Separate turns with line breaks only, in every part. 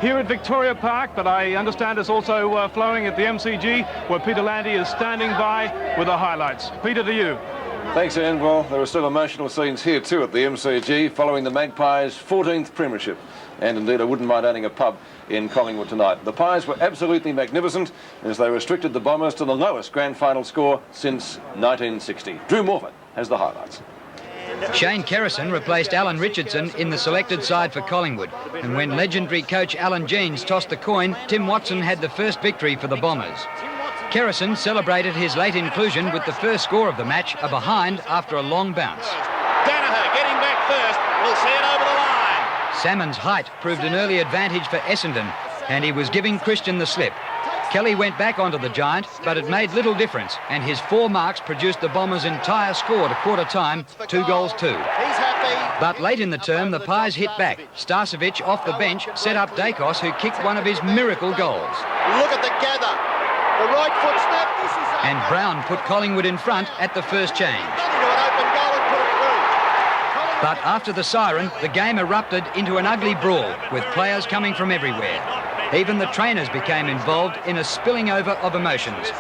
Here at Victoria Park, but I understand it's also flowing at the MCG, where Peter Landy is standing by with the highlights. Peter, to you.
Thanks, Ian. Well, there are still emotional scenes here too at the MCG following the Magpies' 14th premiership. And indeed, I wouldn't mind owning a pub in Collingwood tonight. The Pies were absolutely magnificent as they restricted the Bombers to the lowest grand final score since 1960. Drew Morphett has the highlights.
Shane Kerrison replaced Alan Richardson in the selected side for Collingwood. And when legendary coach Alan Jeans tossed the coin, Tim Watson had the first victory for the Bombers. Kerrison celebrated his late inclusion with the first score of the match, a behind after a long bounce.
Danaher getting back first. We'll see it over the line.
Salmon's height proved an early advantage for Essendon, and he was giving Christian the slip. Kelly went back onto the Giant, but it made little difference, and his 4 marks produced the Bombers' entire score to quarter time, 2 goals 2. But late in the term, the Pies hit back. Starcevic off the bench set up Dacos, who kicked one of his miracle goals.
Look at the gather. The right foot snap.
And Brown put Collingwood in front at the first change. But after the siren, the game erupted into an ugly brawl, with players coming from everywhere. Even the trainers became involved in a spilling over of emotions.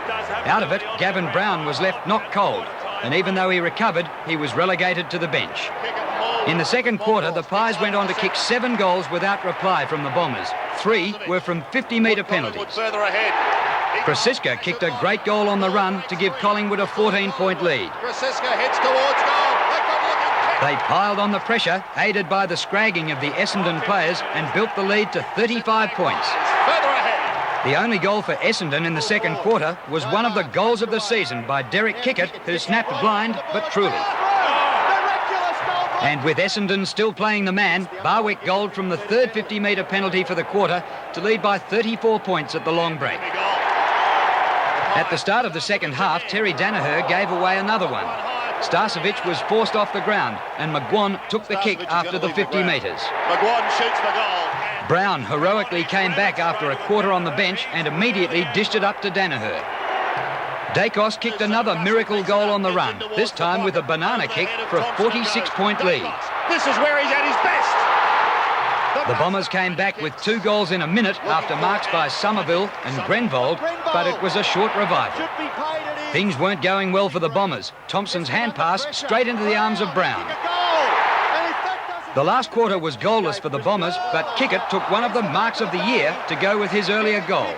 Out of it, Gavin Brown was left knocked cold, and even though he recovered, he was relegated to the bench. In the second quarter, the Pies went on to kick 7 goals without reply from the Bombers. 3 were from 50-metre penalties. Krasiska kicked a great goal on the run to give Collingwood a 14-point lead.
Krasiska heads towards goal.
They piled on the pressure, aided by the scragging of the Essendon players, and built the lead to 35 points. The only goal for Essendon in the second quarter was one of the goals of the season by Derek Kickett, who snapped blind but truly. And with Essendon still playing the man, Barwick goaled from the third 50-metre penalty for the quarter to lead by 34 points at the long break. At the start of the second half, Terry Danaher gave away another one. Starcevic was forced off the ground, and McGuan took the kick after the 50 metres.
McGuan shoots the goal.
Brown heroically came back after a quarter on the bench and immediately dished it up to Danaher. Dacos kicked another miracle goal on the run, this time with a banana kick for a 46-point lead.
This is where he's at his best.
The Bombers came back with 2 goals in a minute after marks by Somerville and Grenvold, but it was a short revival. Things weren't going well for the Bombers. Thompson's hand pass straight into the arms of Brown. The last quarter was goalless for the Bombers, but Kickett took one of the marks of the year to go with his earlier goal.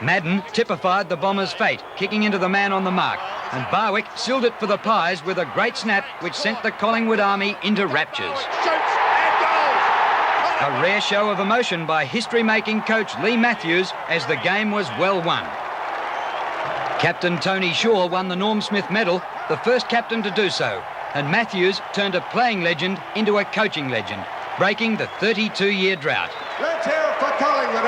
Madden typified the Bombers' fate, kicking into the man on the mark, and Barwick sealed it for the Pies with a great snap which sent the Collingwood army into raptures. A rare show of emotion by history-making coach Lee Matthews as the game was well won. Captain Tony Shaw won the Norm Smith medal, the first captain to do so, and Matthews turned a playing legend into a coaching legend, breaking the 32-year drought.
Let's hear it for Collingwood.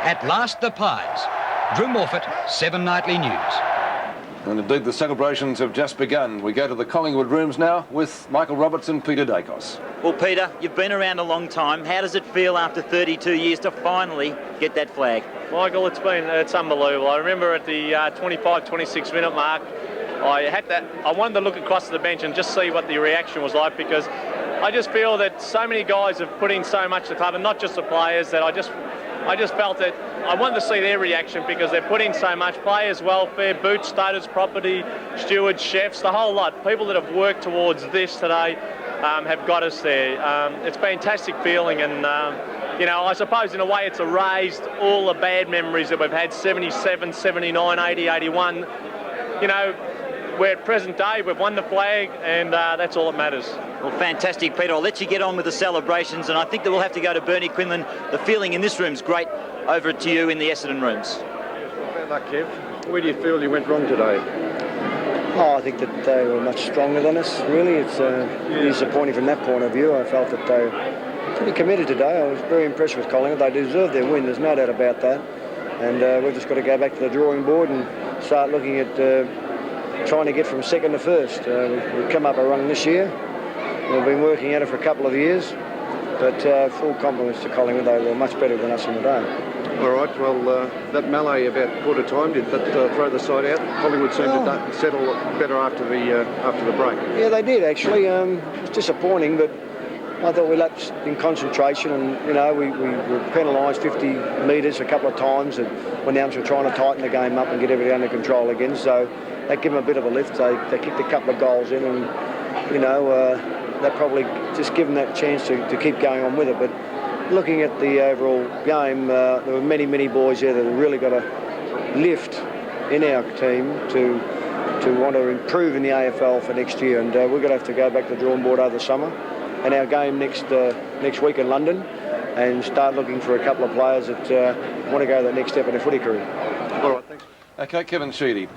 At last, the Pies. Drew Morphett, 7 Nightly News.
And indeed, the celebrations have just begun. We go to the Collingwood rooms now with Michael Roberts and Peter Dacos.
Well, Peter, you've been around a long time. How does it feel after 32 years to finally get that flag?
Michael, it's unbelievable. I remember at the 25, 26 minute mark, I wanted to look across the bench and just see what the reaction was like, because I just feel that so many guys have put in so much to the club, and not just the players, that I just felt that I wanted to see their reaction, because they've put in so much. Players' welfare, boots, starters, property, stewards, chefs, the whole lot. People that have worked towards this today have got us there. It's a fantastic feeling, and you know, I suppose in a way it's erased all the bad memories that we've had, 77, 79, 80, 81. You know, we're at present day, we've won the flag, and that's all that matters.
Well, fantastic, Peter. I'll let you get on with the celebrations, and I think that we'll have to go to Bernie Quinlan. The feeling in this room's great. Over to you in the Essendon rooms.
Bad luck, Kev. Where do you feel you went wrong today?
Oh, I think that they were much stronger than us, really. It's disappointing from that point of view. I felt that they were pretty committed today. I was very impressed with Collingwood. They deserved their win, there's no doubt about that. And we've just got to go back to the drawing board and start looking at trying to get from second to first. We've come up a rung this year. We've been working at it for a couple of years. But full compliments to Collingwood. They were much better than us on the day.
All right, well, that melee about quarter time, did that throw the side out? Collingwood seemed to settle better after the break.
Yeah, they did, actually. It was disappointing, but I thought we lapsed in concentration, and you know we were penalised 50 metres a couple of times, and when the Umps were trying to tighten the game up and get everything under control again. So that gave them a bit of a lift. They kicked a couple of goals in, and you know that probably just given that chance to keep going on with it. But looking at the overall game, there were many boys there that have really got a lift in our team to want to improve in the AFL for next year, and we're going to have to go back to the drawing board over the summer and our game next week in London, and start looking for a couple of players that want to go the next step in their footy career.
All right, thanks. Okay, Kevin Sheedy.